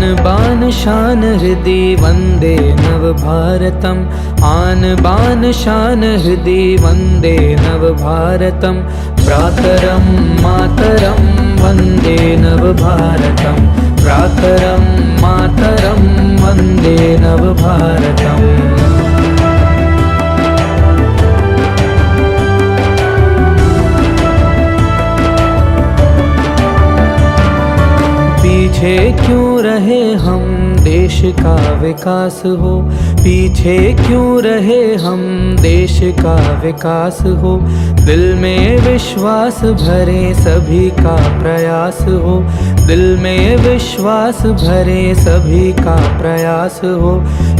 बान शान हृदि वन्दे नवभारतम् आन बान शान हृदि वन्दे नवभारतम् भ्रातरं मातरं वन्दे नवभारतम् भ्रातरं मातरं वन्दे नवभारतम्। पीछे क्यों रहे हम देश का विकास हो, पीछे क्यों रहे हम देश का विकास हो। दिल में विश्वास भरे सभी का प्रयास हो, दिल में विश्वास भरे सभी का प्रयास हो।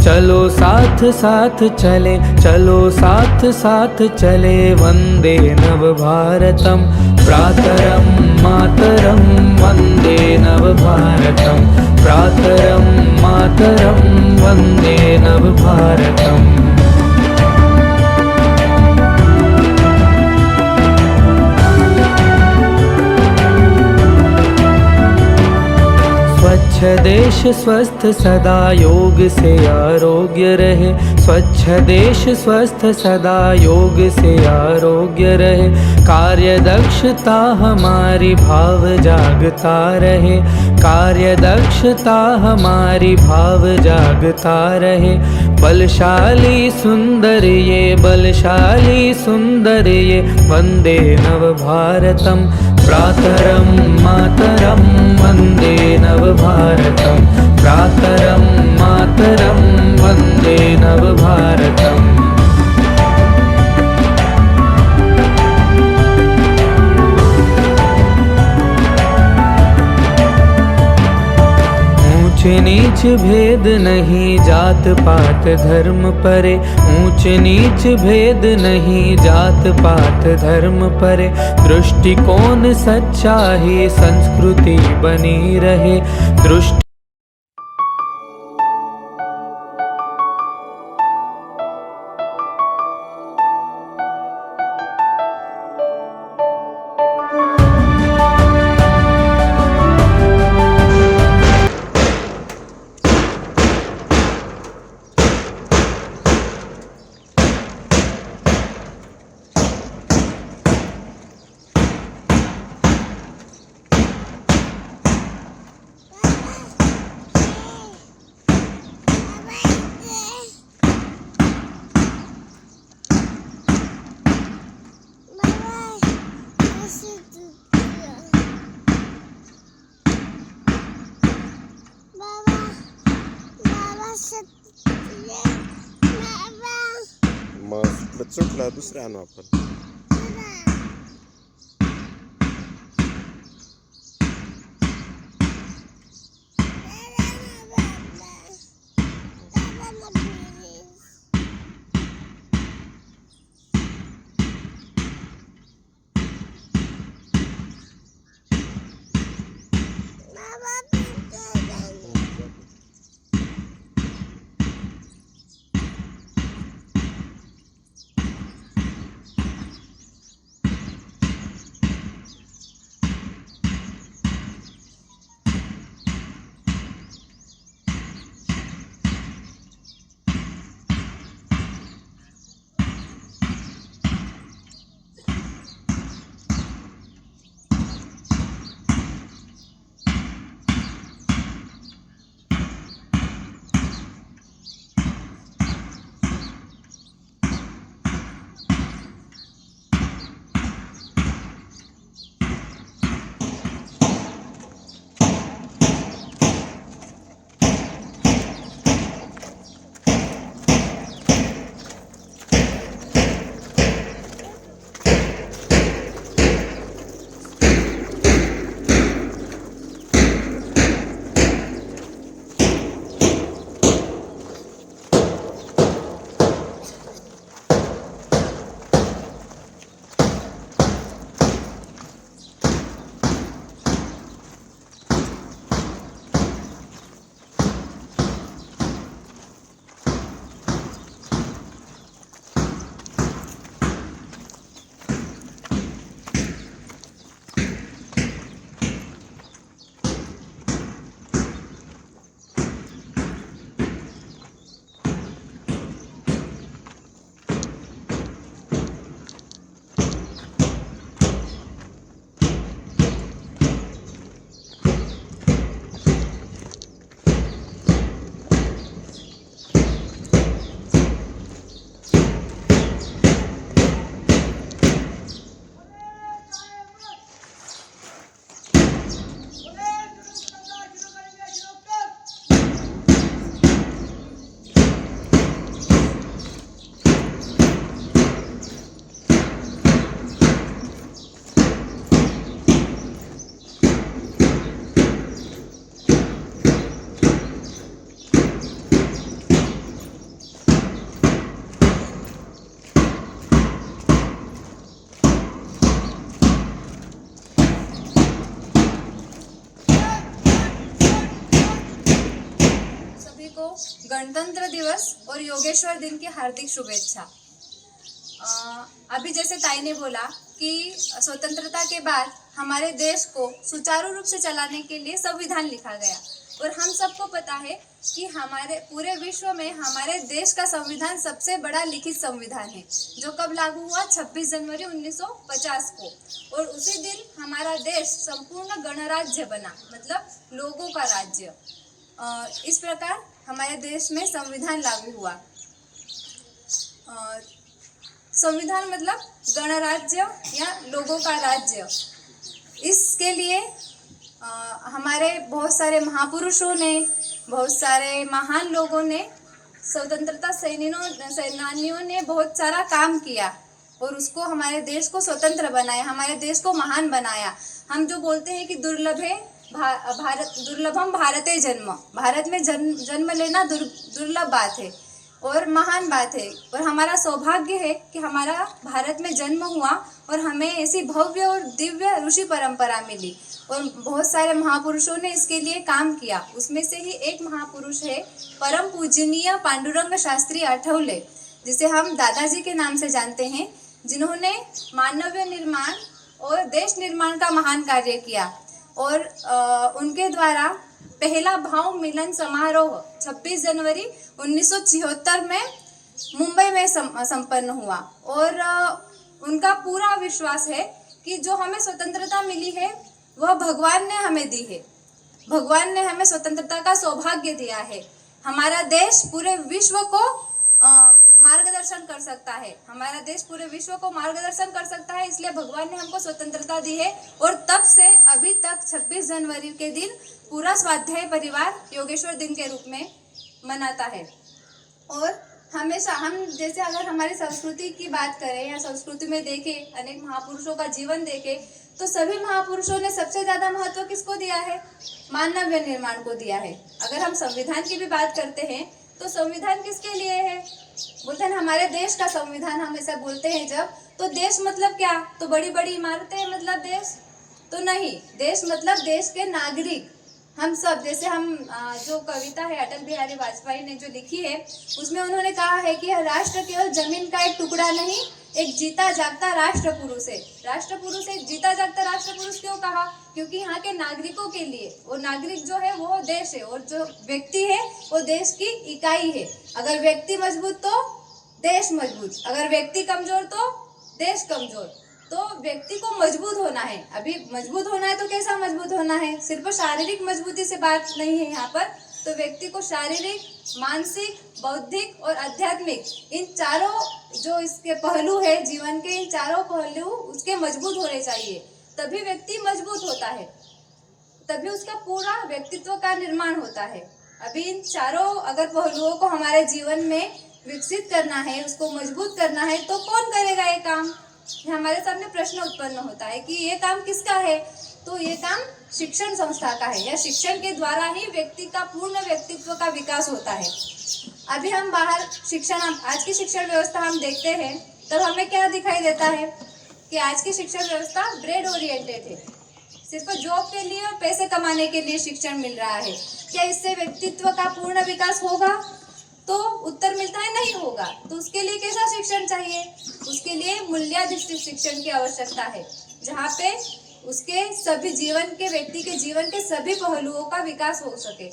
चलो साथ साथ चले, चलो साथ साथ चले, वन्दे नवभारतम् भ्रातरं मातरं वन्दे नवभारतम् भ्रातरं मातरं वन्दे नवभारतम्। स्वच्छ देश स्वस्थ सदा योग से आरोग्य रहे, स्वच्छ देश स्वस्थ सदा योग से आरोग्य रहे। कार्य दक्षता हमारी भाव जागता रहे, कार्य दक्षता हमारी भाव जागता रहे। बलशाली सुंदर ये, बलशाली सुंदर ये, वन्दे नवभारतम् भ्रातरं मातरं वन्दे नवभारतम् भ्रातरं मातरं वन्दे नवभारतम्। ऊंच नीच भेद नहीं जात पात धर्म परे, ऊंच नीच भेद नहीं जात पात धर्म परे। दृष्टिकोण सच्चा ही संस्कृति बनी रहे, दृष्टि मग सुटला दुसऱ्या आणू आपण. सभी को गणतंत्र दिवस और योगेश्वर दिन की हार्दिक शुभेच्छा। अभी जैसे ताई ने बोला कि स्वतंत्रता के बाद हमारे देश को सुचारू रूप से चलाने के लिए संविधान लिखा गया और हम सबको पता है कि हमारे पूरे विश्व में हमारे देश का संविधान सबसे बड़ा लिखित संविधान है, जो कब लागू हुआ 26 जनवरी 1950 को। और उसी दिन हमारा देश संपूर्ण गणराज्य बना, मतलब लोगों का राज्य। इस प्रकार हमारे देश में संविधान लागू हुआ। संविधान मतलब गणराज्य या लोगों का राज्य। इसके लिए हमारे बहुत सारे महापुरुषों ने, बहुत सारे महान लोगों ने, स्वतंत्रता सेनानियों ने बहुत सारा काम किया और उसको हमारे देश को स्वतंत्र बनाया, हमारे देश को महान बनाया। हम जो बोलते हैं कि दुर्लभम भारते जन्म, भारत में जन्म लेना दुर्लभ बात है और महान बात है। और हमारा सौभाग्य है कि हमारा भारत में जन्म हुआ और हमें ऐसी भव्य और दिव्य ऋषि परंपरा मिली और बहुत सारे महापुरुषों ने इसके लिए काम किया। उसमें से ही एक महापुरुष है परम पूजनीय पांडुरंग शास्त्री आठवले, जिसे हम दादाजी के नाम से जानते हैं, जिन्होंने मानवीय निर्माण और देश निर्माण का महान कार्य किया। और उनके द्वारा पहला भाव मिलन समारोह 26 जनवरी 1976 में मुंबई में संपन्न हुआ। और उनका पूरा विश्वास है कि जो हमें स्वतंत्रता मिली है वह भगवान ने हमें दी है, भगवान ने हमें स्वतंत्रता का सौभाग्य दिया है। हमारा देश पूरे विश्व को मार्गदर्शन कर सकता है, हमारा देश पूरे विश्व को मार्गदर्शन कर सकता है, इसलिए भगवान ने हमको स्वतंत्रता दी है। और तब से अभी तक 26 जनवरी के दिन पूरा स्वाध्याय परिवार योगेश्वर दिन के रूप में मनाता है। और हमेशा हम जैसे अगर हमारी संस्कृति की बात करें या संस्कृति में देखें, अनेक महापुरुषों का जीवन देखें, तो सभी महापुरुषों ने सबसे ज्यादा महत्व किसको दिया है? मानवीय निर्माण को दिया है। अगर हम संविधान की भी बात करते हैं तो संविधान किसके लिए है? बोलते हैं हमारे देश का संविधान, हम ऐसा बोलते हैं जब, तो देश मतलब क्या? तो बड़ी बड़ी इमारतें मतलब देश? तो नहीं, देश मतलब देश के नागरिक, हम सब। जैसे हम जो कविता है अटल बिहारी वाजपेयी ने जो लिखी है, उसमें उन्होंने कहा है कि राष्ट्र केवल जमीन का एक टुकड़ा नहीं, एक जीता जागता राष्ट्र पुरुष है। राष्ट्र पुरुष एक जीता जागता राष्ट्र पुरुष क्यों कहा? क्योंकि यहाँ के नागरिकों के लिए, और नागरिक जो है वो देश है और जो व्यक्ति है वो देश की इकाई है। अगर व्यक्ति मजबूत तो देश मजबूत, अगर व्यक्ति कमजोर तो देश कमजोर। तो व्यक्ति को मजबूत होना है। अभी मजबूत होना है तो कैसा मजबूत होना है? सिर्फ शारीरिक मजबूती से बात नहीं है यहाँ पर। तो व्यक्ति को शारीरिक, मानसिक, बौद्धिक और आध्यात्मिक, इन चारों जो इसके पहलू है जीवन के, इन चारों पहलू उसके मजबूत होने चाहिए, तभी व्यक्ति मजबूत होता है, तभी उसका पूरा व्यक्तित्व का निर्माण होता है। अभी इन चारों अगर पहलुओं को हमारे जीवन में विकसित करना है, उसको मजबूत करना है, तो कौन करेगा ये काम? हमारे सामने प्रश्न उत्पन्न होता है कि ये काम किसका है? तो ये काम शिक्षण संस्था का है, या शिक्षण के द्वारा ही व्यक्ति का पूर्ण व्यक्तित्व का विकास होता है। अभी हम बाहर शिक्षण, आज की शिक्षण व्यवस्था हम देखते हैं तब हमें क्या दिखाई देता है कि आज की शिक्षण व्यवस्था ब्रेड ओरिएंटेड है, सिर्फ जॉब के लिए और पैसे कमाने के लिए शिक्षण मिल रहा है। क्या इससे व्यक्तित्व का पूर्ण विकास होगा? तो उत्तर मिलता है नहीं होगा। तो उसके लिए कैसा शिक्षण चाहिए? उसके लिए मूल्याधिष्ठित शिक्षण की आवश्यकता है, जहाँ पे उसके सभी जीवन के, व्यक्ति के जीवन के सभी पहलुओं का विकास हो सके।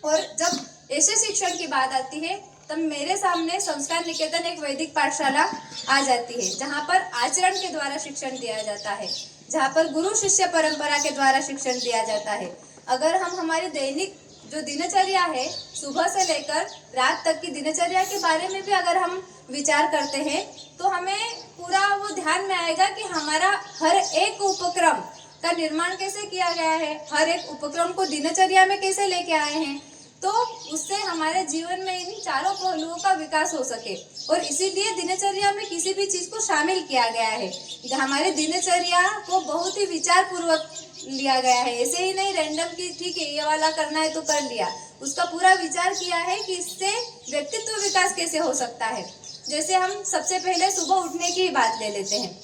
और जब ऐसे शिक्षण की बात आती है तब मेरे सामने संस्कार निकेतन एक वैदिक पाठशाला आ जाती है, जहाँ पर आचरण के द्वारा शिक्षण दिया जाता है, जहाँ पर गुरु शिष्य परंपरा के द्वारा शिक्षण दिया जाता है। अगर हम हमारी दैनिक जो दिनचर्या है, सुबह से लेकर रात तक की दिनचर्या के बारे में भी अगर हम विचार करते हैं तो हमें पूरा वो ध्यान में आएगा कि हमारा हर एक उपक्रम का निर्माण कैसे किया गया है, हर एक उपक्रम को दिनचर्या में कैसे लेके आए हैं, तो उससे हमारे जीवन में इन चारों पहलुओं का विकास हो सके। और इसीलिए दिनचर्या में किसी भी चीज को शामिल किया गया है। हमारे दिनचर्या को बहुत ही विचार पूर्वक लिया गया है, ऐसे ही नहीं रैंडम की ठीक है ये वाला करना है तो कर लिया। उसका पूरा विचार किया है कि इससे व्यक्तित्व विकास कैसे हो सकता है। जैसे हम सबसे पहले सुबह उठने की बात ले लेते हैं।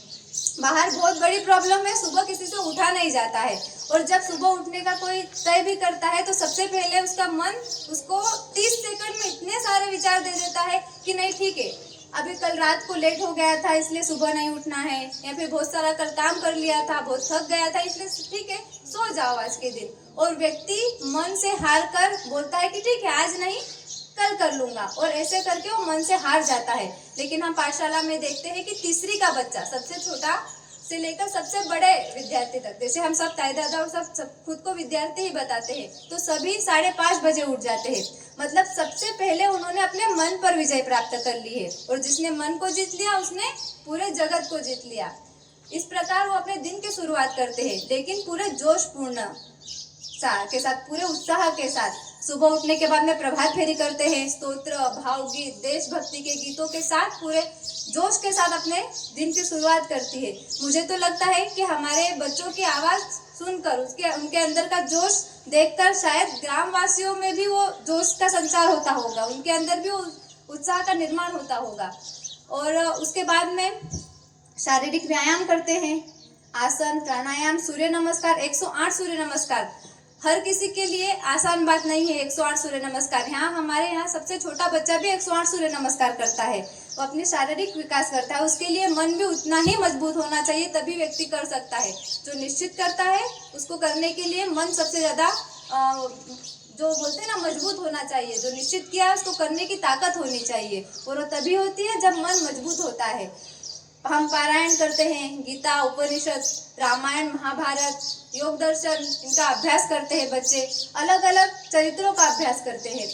बाहर बहुत बड़ी प्रॉब्लम है, सुबह किसी से उठा नहीं जाता है, और जब सुबह उठने का कोई तय भी करता है तो सबसे पहले उसका मन उसको 30 सेकंड में इतने सारे विचार दे देता है कि नहीं ठीक है, अभी कल रात को लेट हो गया था इसलिए सुबह नहीं उठना है, या फिर बहुत सारा कल काम कर लिया था, बहुत थक गया था इसलिए ठीक है सो जाओ आज के दिन। और व्यक्ति मन से हार कर बोलता है कि ठीक है आज नहीं कल कर लूंगा, और ऐसे करके वो मन से हार जाता है। लेकिन हम पाठशाला में देखते हैं कि तीसरी का बच्चा सबसे छोटा से लेकर सबसे बड़े विद्यार्थी तक, जैसे हम सब ताई दादा और सब खुद को विद्यार्थी ही बताते हैं, तो सभी 5:30 बजे उठ जाते हैं। मतलब सबसे पहले उन्होंने अपने मन पर विजय प्राप्त कर ली है, और जिसने मन को जीत लिया उसने पूरे जगत को जीत लिया। इस प्रकार वो अपने दिन की शुरुआत करते हैं, लेकिन पूरे जोशपूर्ण के साथ, पूरे उत्साह के साथ। सुबह उठने के बाद में प्रभात फेरी करते हैं, स्तोत्र, भावगीत, देशभक्ति के गीतों के साथ पूरे जोश के साथ अपने दिन की शुरुआत करती है। मुझे तो लगता है कि हमारे बच्चों की आवाज़ सुनकर उनके अंदर का जोश देखकर शायद ग्रामवासियों में भी वो जोश का संचार होता होगा, उनके अंदर भी उत्साह का निर्माण होता होगा। और उसके बाद में शारीरिक व्यायाम करते हैं, आसन, प्राणायाम, सूर्य नमस्कार, 108 सूर्य नमस्कार। हर किसी के लिए आसान बात नहीं है 108 सूर्य नमस्कार। यहाँ हमारे यहाँ सबसे छोटा बच्चा भी 108 सूर्य नमस्कार करता है, वो अपनी शारीरिक विकास करता है। उसके लिए मन भी उतना ही मजबूत होना चाहिए, तभी व्यक्ति कर सकता है। जो निश्चित करता है उसको करने के लिए मन सबसे ज़्यादा जो बोलते हैं ना मजबूत होना चाहिए। जो निश्चित किया उसको करने की ताकत होनी चाहिए, और वो तभी होती है जब मन मजबूत होता है। हम पारायण करते हैं, गीता, उपनिषद, रामायण, महाभारत, योग दर्शन, इनका अभ्यास करते हैं बच्चे। अलग अलग चरित्रों का अभ्यास करते हैं,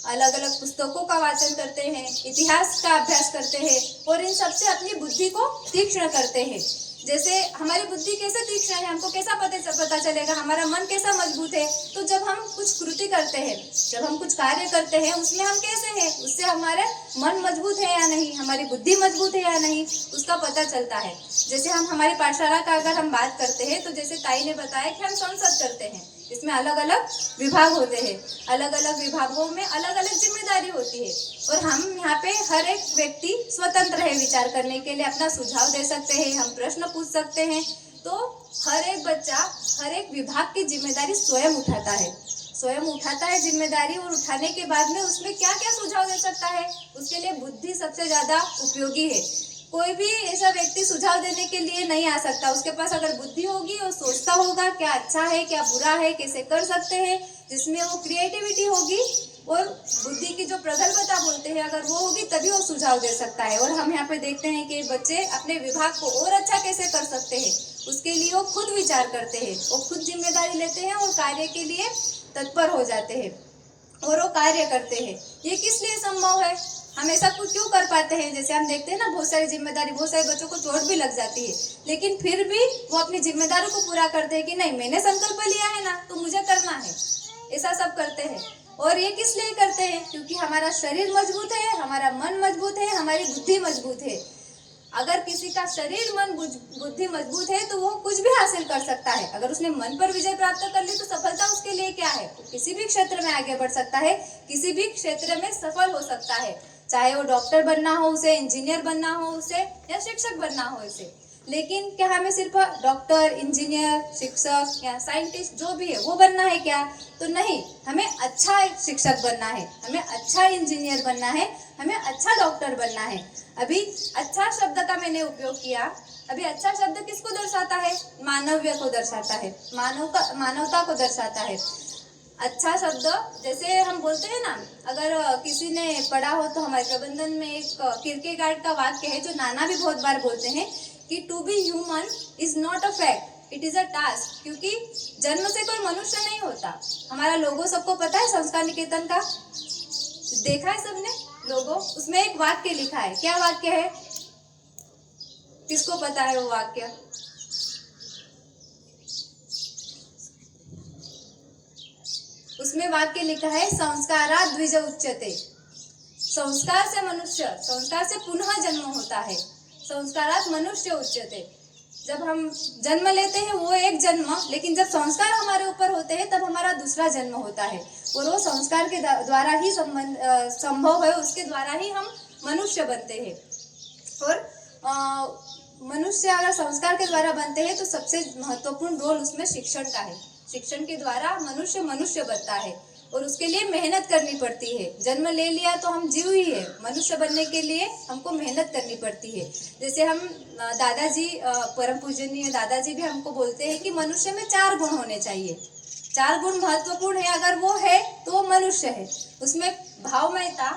अलग अलग पुस्तकों का वाचन करते हैं, इतिहास का अभ्यास करते हैं, और इन सबसे अपनी बुद्धि को तीक्ष्ण करते हैं। जैसे हमारी बुद्धि कैसे तीक्ष्ण है, हमको कैसा पता चलेगा, हमारा मन कैसा मजबूत है? तो जब हम कुछ कृति करते हैं, जब हम कुछ कार्य करते हैं, उसमें हम कैसे हैं, उससे हमारे मन मजबूत है या नहीं, हमारी बुद्धि मजबूत है या नहीं, उसका पता चलता है। जैसे हम हमारी पाठशाला का अगर हम बात करते हैं, तो जैसे ताई ने बताया कि हम संसद करते हैं, इसमें अलग अलग विभाग होते हैं, अलग अलग विभागों में अलग अलग जिम्मेदारी होती है, और हम यहाँ पे हर एक व्यक्ति स्वतंत्र है विचार करने के लिए, अपना सुझाव दे सकते हैं, हम प्रश्न पूछ सकते हैं। तो हर एक बच्चा हर एक विभाग की जिम्मेदारी स्वयं उठाता है जिम्मेदारी, और उठाने के बाद में उसमें क्या क्या सुझाव दे सकता है, उसके लिए बुद्धि सबसे ज़्यादा उपयोगी है। कोई भी ऐसा व्यक्ति सुझाव देने के लिए नहीं आ सकता, उसके पास अगर बुद्धि होगी और सोचता होगा क्या अच्छा है क्या बुरा है, कैसे कर सकते हैं, जिसमें वो क्रिएटिविटी होगी और बुद्धि की जो प्रगल्भता बोलते हैं अगर वो होगी, तभी वो सुझाव दे सकता है। और हम यहाँ पे देखते हैं कि बच्चे अपने विभाग को और अच्छा कैसे कर सकते हैं, उसके लिए वो खुद विचार करते हैं, वो खुद जिम्मेदारी लेते हैं और कार्य के लिए तत्पर हो जाते हैं और वो कार्य करते हैं। ये किस लिए संभव है, हम ऐसा कुछ क्यों कर पाते हैं? जैसे हम देखते हैं ना, बहुत सारी जिम्मेदारी, बहुत सारे बच्चों को चोट भी लग जाती है, लेकिन फिर भी वो अपनी जिम्मेदारी को पूरा करते हैं कि नहीं, मैंने संकल्प लिया है ना तो मुझे करना है। ऐसा सब करते हैं, और ये किस लिए करते हैं? क्योंकि हमारा शरीर मजबूत है, हमारा मन मजबूत है, हमारी बुद्धि मजबूत है। अगर किसी का शरीर, मन, बुद्धि मजबूत है तो वो कुछ भी हासिल कर सकता है। अगर उसने मन पर विजय प्राप्त कर ली तो सफलता उसके लिए क्या है, वो किसी भी क्षेत्र में आगे बढ़ सकता है, किसी भी क्षेत्र में सफल हो सकता है, चाहे वो डॉक्टर बनना हो उसे, इंजीनियर बनना हो उसे, या शिक्षक बनना हो उसे। लेकिन क्या हमें सिर्फ डॉक्टर, इंजीनियर, शिक्षक या साइंटिस्ट जो भी है वो बनना है क्या? तो नहीं, हमें अच्छा शिक्षक बनना है, हमें अच्छा इंजीनियर बनना है, हमें अच्छा डॉक्टर बनना है। अभी अच्छा शब्द का मैंने उपयोग किया, अभी अच्छा शब्द किसको दर्शाता है? मानव्य को दर्शाता है, मानवता को दर्शाता है। अच्छा शब्द, जैसे हम बोलते हैं ना, अगर किसी ने पढ़ा हो तो हमारे प्रबंधन में एक किरकेगार्ड का वाक्य है जो नाना भी बहुत बार बोलते हैं कि to be human is not a fact, it is a task. क्योंकि जन्म से कोई मनुष्य नहीं होता। हमारा लोगो सबको पता है, संस्कार निकेतन का देखा है सबने लोगो, उसमें एक वाक्य लिखा है। क्या वाक्य है, किसको पता है वो वाक्य? उसमें वाक्य लिखा है, संस्कारात् द्विज उच्यते। संस्कार से मनुष्य, संस्कार से पुनः जन्म होता है, संस्कारात् मनुष्य उच्यते। जब हम जन्म लेते हैं वो एक जन्म, लेकिन जब संस्कार हमारे ऊपर होते हैं तब हमारा दूसरा जन्म होता है, और वो संस्कार के द्वारा ही संभव है, उसके द्वारा ही हम मनुष्य बनते हैं। और मनुष्य अगर संस्कार के द्वारा बनते हैं तो सबसे महत्वपूर्ण रोल उसमें शिक्षण का है। शिक्षण के द्वारा मनुष्य मनुष्य बनता है और उसके लिए मेहनत करनी पड़ती है। जन्म ले लिया तो हम जीव ही है, मनुष्य बनने के लिए हमको मेहनत करनी पड़ती है। जैसे हम दादाजी, परम पूजनीय दादाजी भी हमको बोलते हैं कि मनुष्य में 4 गुण होने चाहिए। 4 गुण महत्वपूर्ण है, अगर वो है तो वो मनुष्य है। उसमें भावमयता,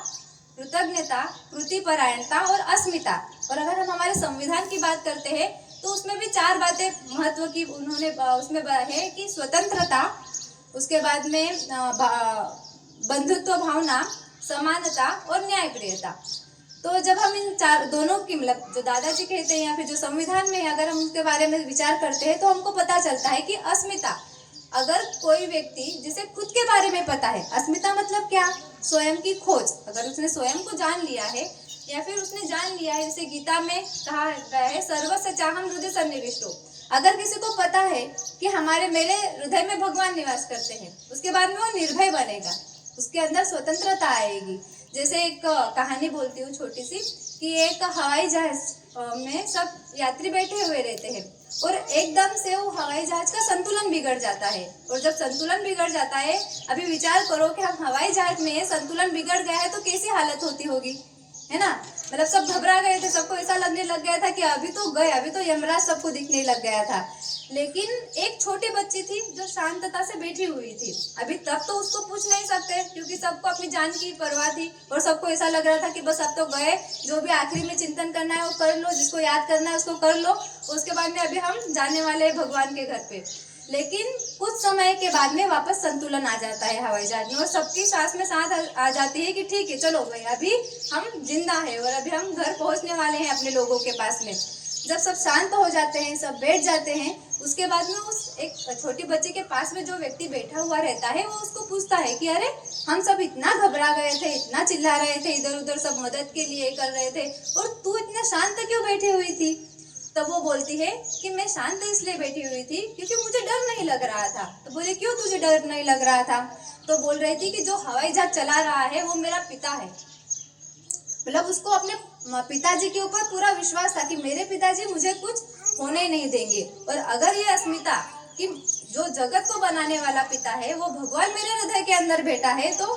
कृतज्ञता, कृतिपरायणता और अस्मिता। और अगर हम हमारे संविधान की बात करते हैं तो उसमें भी 4 बातें महत्व की उन्होंने उसमें है कि स्वतंत्रता, उसके बाद में बंधुत्व भावना, समानता और न्यायप्रियता। तो जब हम इन दोनों की मतलब जो दादाजी कहते हैं या फिर जो संविधान में है, अगर हम उसके बारे में विचार करते हैं तो हमको पता चलता है कि अस्मिता, अगर कोई व्यक्ति जिसे खुद के बारे में पता है, अस्मिता मतलब क्या, स्वयं की खोज, अगर उसने स्वयं को जान लिया है या फिर उसने जान लिया है, जैसे गीता में कहा गया है सर्वस्य चाहम हृदय सन्निविष्टो। अगर किसी को पता है कि मेरे हृदय में भगवान निवास करते हैं, उसके बाद में वो निर्भय बनेगा, उसके अंदर स्वतंत्रता आएगी। जैसे एक कहानी बोलती हूँ छोटी सी, कि एक हवाई जहाज में सब यात्री बैठे हुए रहते हैं और एकदम से वो हवाई जहाज का संतुलन बिगड़ जाता है। और जब संतुलन बिगड़ जाता है, अभी विचार करो कि हम हवाई जहाज में संतुलन बिगड़ गया है तो कैसी हालत होती होगी, है ना। मतलब सब घबरा गए थे, सबको ऐसा लगने लग गया था कि अभी तो गए, अभी तो यमराज सबको दिखने लग गया था। लेकिन एक छोटी बच्ची थी जो शांतता से बैठी हुई थी। अभी तब तो उसको पूछ नहीं सकते क्योंकि सबको अपनी जान की परवाह थी और सबको ऐसा लग रहा था कि बस अब तो गए, जो भी आखिरी में चिंतन करना है वो कर लो, जिसको याद करना है उसको कर लो, उसके बाद में अभी हम जाने वाले हैं भगवान के घर पे। लेकिन कुछ समय के बाद में वापस संतुलन आ जाता है हवाई जहाज में और सबकी सांस में सांस आ जाती है कि ठीक है चलो भाई, अभी हम जिंदा है और अभी हम घर पहुंचने वाले हैं अपने लोगों के पास में। जब सब शांत हो जाते हैं, सब बैठ जाते हैं, उसके बाद में उस एक छोटी बच्ची के पास में जो व्यक्ति बैठा हुआ रहता है वो उसको पूछता है कि अरे हम सब इतना घबरा गए थे, इतना चिल्ला रहे थे, इधर उधर सब मदद के लिए कर रहे थे और तू इतने शांत क्यों बैठी हुई थी। तब वो बोलती है कि मैं शांत इसलिए बैठी हुई थी क्योंकि मुझे डर नहीं लग रहा था। तो बोले क्यों तुझे डर नहीं लग रहा था। तो बोल रही थी कि जो हवाई जहाज चला रहा है वो मेरा पिता है। मतलब उसको अपने पिताजी के ऊपर पूरा विश्वास था कि मेरे पिताजी मुझे कुछ होने नहीं देंगे। और अगर ये अस्मिता कि जो जगत को बनाने वाला पिता है वो भगवान मेरे हृदय के अंदर बैठा है तो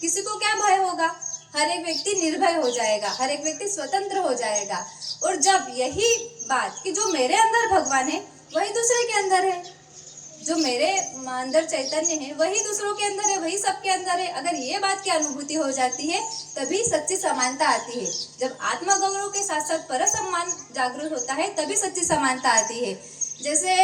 किसी को क्या भय होगा। हर एक व्यक्ति निर्भय हो जाएगा, हर एक व्यक्ति स्वतंत्र हो जाएगा। और जब यही बात कि जो मेरे अंदर भगवान है वही दूसरे के अंदर है, जो मेरे अंदर चैतन्य है वही दूसरों के अंदर है, वही सबके अंदर है, अगर ये बात की अनुभूति हो जाती है तभी सच्ची समानता आती है। जब आत्मगौरव के साथ साथ पर सम्मान जागृत होता है तभी सच्ची समानता आती है। जैसे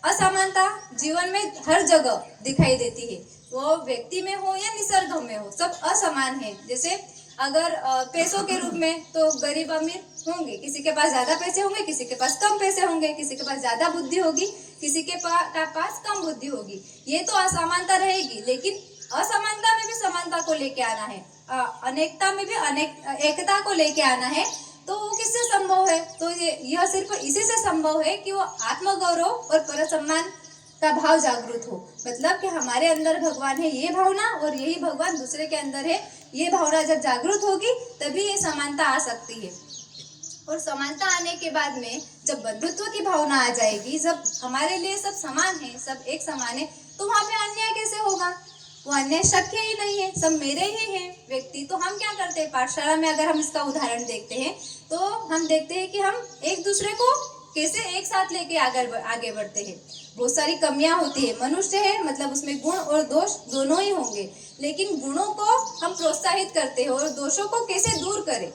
असमानता जीवन में हर जगह दिखाई देती है, वो व्यक्ति में हो या निसर्ग में हो, सब असमान है। जैसे अगर पैसों के रूप में तो गरीब अमीर होंगे, किसी के पास ज्यादा पैसे होंगे, किसी के पास कम पैसे होंगे, किसी के पास ज्यादा बुद्धि होगी, किसी के पास कम बुद्धि होगी। ये तो असमानता रहेगी, लेकिन असमानता में भी समानता को लेके आना है, अनेकता में भी एकता को लेके आना है। तो वो किससे संभव है। तो यह सिर्फ इसी से संभव है कि वो आत्मगौरव और परसम्मान का भाव जागृत हो। मतलब कि हमारे अंदर भगवान है ये भावना और यही भगवान दूसरे के अंदर है ये भावना जब जागृत होगी तभी ये समानता आ सकती है। और समानता आने के बाद में जब बंधुत्व की भावना आ जाएगी, जब हमारे लिए सब समान है, सब एक समान है, तो वहाँ पे अन्याय कैसे होगा। वो अन्याय शक्य ही नहीं है, सब मेरे ही हैं व्यक्ति। तो हम क्या करते हैं, पाठशाला में अगर हम इसका उदाहरण देखते हैं तो हम देखते हैं कि हम एक दूसरे को कैसे एक साथ लेके आगे बढ़ते हैं। बहुत सारी कमियां होती है, मनुष्य है मतलब उसमें गुण और दोष दोनों ही होंगे, लेकिन गुणों को हम प्रोत्साहित करते हैं और दोषों को कैसे दूर करें।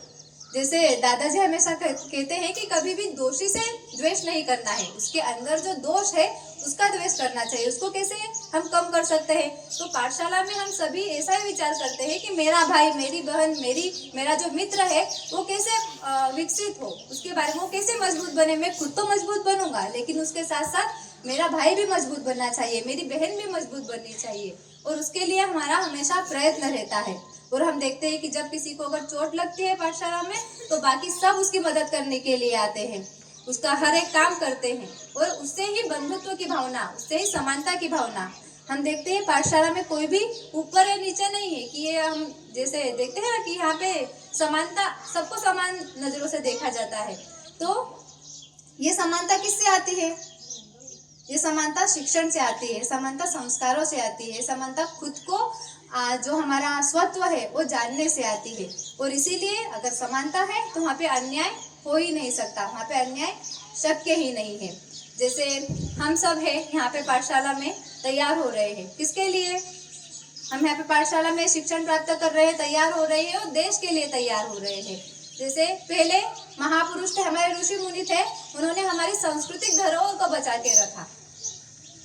जैसे दादाजी हमेशा कहते हैं कि कभी भी दोषी से द्वेष नहीं करना है, उसके अंदर जो दोष है उसका द्वेष करना चाहिए। उसको कैसे हम कम कर सकते हैं। तो पाठशाला में हम सभी ऐसा ही विचार करते हैं कि मेरा भाई, मेरी बहन, मेरा जो मित्र है वो कैसे विकसित हो, उसके बारे में वो कैसे मजबूत बने। मैं खुद तो मजबूत बनूंगा, लेकिन उसके साथ साथ मेरा भाई भी मजबूत बनना चाहिए, मेरी बहन भी मजबूत बननी चाहिए। और उसके लिए हमारा हमेशा प्रयत्न रहता है। और हम देखते हैं कि जब किसी को अगर चोट लगती है पाठशाला में तो बाकी सब उसकी मदद करने के लिए आते हैं, उसका हर एक काम करते हैं और उससे ही बंधुत्व की भावना, उससे ही समानता की भावना। हम देखते हैं पाठशाला में कोई भी ऊपर या नीचे नहीं है कि ये हम जैसे देखते हैं ना कि यहाँ पे समानता, सबको समान नजरों से देखा जाता है। तो ये समानता किससे आती है? ये समानता शिक्षण से आती है, समानता संस्कारों से आती है, समानता खुद को जो हमारा स्वत्व है वो जानने से आती है। और इसीलिए अगर समानता है तो वहाँ पे अन्याय हो ही नहीं सकता, वहाँ पे अन्याय शक्य ही नहीं है। जैसे हम सब है यहाँ पे पाठशाला में तैयार हो रहे हैं, किसके लिए? हम यहाँ पे पाठशाला में शिक्षण प्राप्त कर रहे हैं, तैयार हो रहे हैं और देश के लिए तैयार हो रहे हैं। जैसे पहले महापुरुष थे, हमारे ऋषि मुनि थे, उन्होंने हमारी सांस्कृतिक धरोहर को बचा के रखा।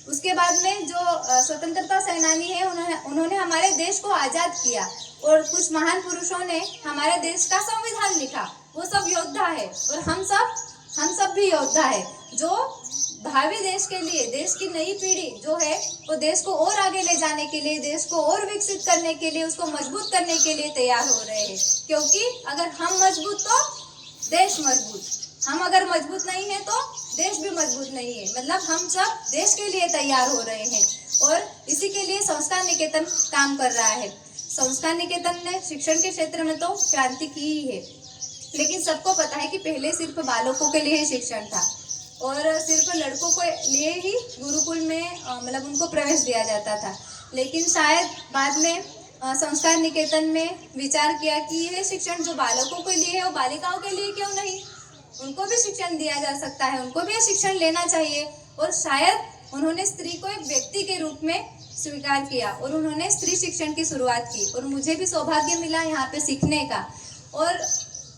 उसके बाद में जो स्वतंत्रता सेनानी है उन्होंने हमारे देश को आज़ाद किया, और कुछ महान पुरुषों ने हमारे देश का संविधान लिखा, वो सब योद्धा है। और हम सब भी योद्धा है जो भावी देश के लिए, देश की नई पीढ़ी जो है वो देश को और आगे ले जाने के लिए, देश को और विकसित करने के लिए, उसको मजबूत करने के लिए तैयार हो रहे हैं। क्योंकि अगर हम मजबूत तो देश मजबूत, हम अगर मजबूत नहीं है तो देश भी मजबूत नहीं है। मतलब हम सब देश के लिए तैयार हो रहे हैं और इसी के लिए संस्कार निकेतन काम कर रहा है। संस्कार निकेतन ने शिक्षण के क्षेत्र में तो क्रांति की ही है, लेकिन सबको पता है कि पहले सिर्फ बालकों के लिए ही शिक्षण था और सिर्फ लड़कों को लिए ही गुरुकुल में मतलब उनको प्रवेश दिया जाता था। लेकिन शायद बाद में संस्कार निकेतन में विचार किया कि यह शिक्षण जो बालकों के लिए है वो बालिकाओं के लिए क्यों नहीं, उनको भी शिक्षण दिया जा सकता है, उनको भी शिक्षण लेना चाहिए। और शायद उन्होंने स्त्री को एक व्यक्ति के रूप में स्वीकार किया और उन्होंने स्त्री शिक्षण की शुरुआत की। और मुझे भी सौभाग्य मिला यहाँ पे सीखने का, और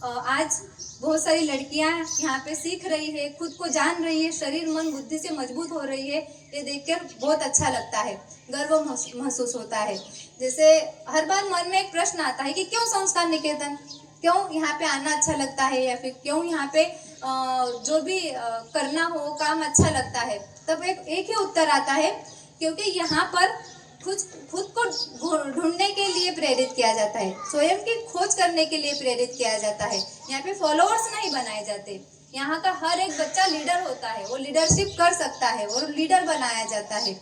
आज बहुत सारी लड़कियां यहाँ पे सीख रही है, खुद को जान रही है, शरीर मन बुद्धि से मजबूत हो रही है। ये देखकर बहुत अच्छा लगता है, गर्व महसूस होता है। जैसे हर बार मन में एक प्रश्न आता है कि क्यों संस्कार निकेतन, क्यों यहाँ पे आना अच्छा लगता है, या फिर क्यों यहाँ पे जो भी करना हो काम अच्छा लगता है। तब एक ही उत्तर आता है, क्योंकि यहाँ पर खुद को ढूंढने के लिए प्रेरित किया जाता है, स्वयं की खोज करने के लिए प्रेरित किया जाता है। यहाँ पे फॉलोअर्स नहीं बनाए जाते, यहाँ का हर एक बच्चा लीडर होता है, वो लीडरशिप कर सकता है और लीडर बनाया जाता है।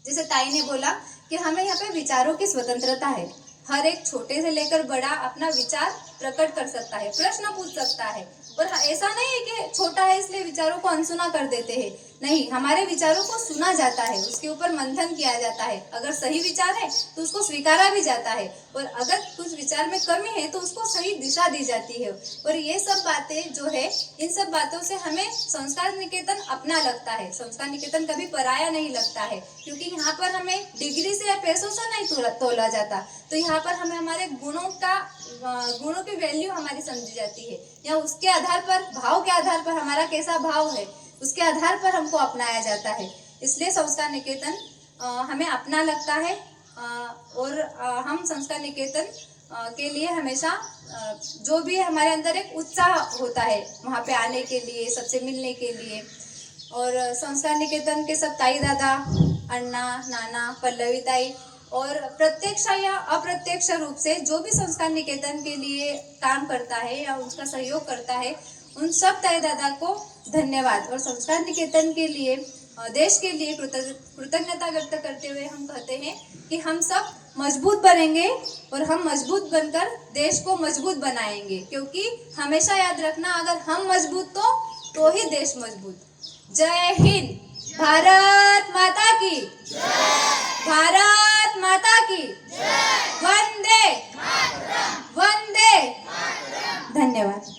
जैसे ताई ने बोला कि हमें यहाँ पे विचारों की स्वतंत्रता है, हर एक छोटे से लेकर बड़ा अपना विचार प्रकट कर सकता है, प्रश्न पूछ सकता है। और ऐसा नहीं है कि छोटा है इसलिए विचारों को अनसुना कर देते हैं, नहीं, हमारे विचारों को सुना जाता है, उसके ऊपर मंथन किया जाता है। अगर सही विचार है तो उसको स्वीकारा भी जाता है, और अगर कुछ विचार में कमी है तो उसको सही दिशा दी जाती है। और ये सब बातें जो है, इन सब बातों से हमें संस्कार निकेतन अपना लगता है। संस्कार निकेतन कभी पराया नहीं लगता है, क्योंकि यहाँ पर हमें डिग्री से या पैसों से नहीं तोला जाता। तो यहाँ पर हमें हमारे गुणों की वैल्यू हमारी समझी जाती है, या उसके आधार पर, भाव के आधार पर, हमारा कैसा भाव है उसके आधार पर हमको अपनाया जाता है। इसलिए संस्कार निकेतन हमें अपना लगता है, और हम संस्कार निकेतन के लिए हमेशा जो भी हमारे अंदर एक उत्साह होता है वहाँ पे आने के लिए, सबसे मिलने के लिए। और संस्कार निकेतन के सब ताई दादा, अन्ना, नाना, पल्लवी ताई और प्रत्यक्ष या अप्रत्यक्ष रूप से जो भी संस्कार निकेतन के लिए काम करता है या उसका सहयोग करता है, उन सब ताई दादा को धन्यवाद। और संस्कार निकेतन के लिए, देश के लिए कृतज्ञता व्यक्त करते हुए हम कहते हैं कि हम सब मजबूत बनेंगे और हम मजबूत बनकर देश को मजबूत बनाएंगे। क्योंकि हमेशा याद रखना, अगर हम मजबूत तो ही देश मजबूत। जय हिंद, भारत माता की जय, भारत माता की जय, वंदे मातरम, वंदे मातरम। धन्यवाद।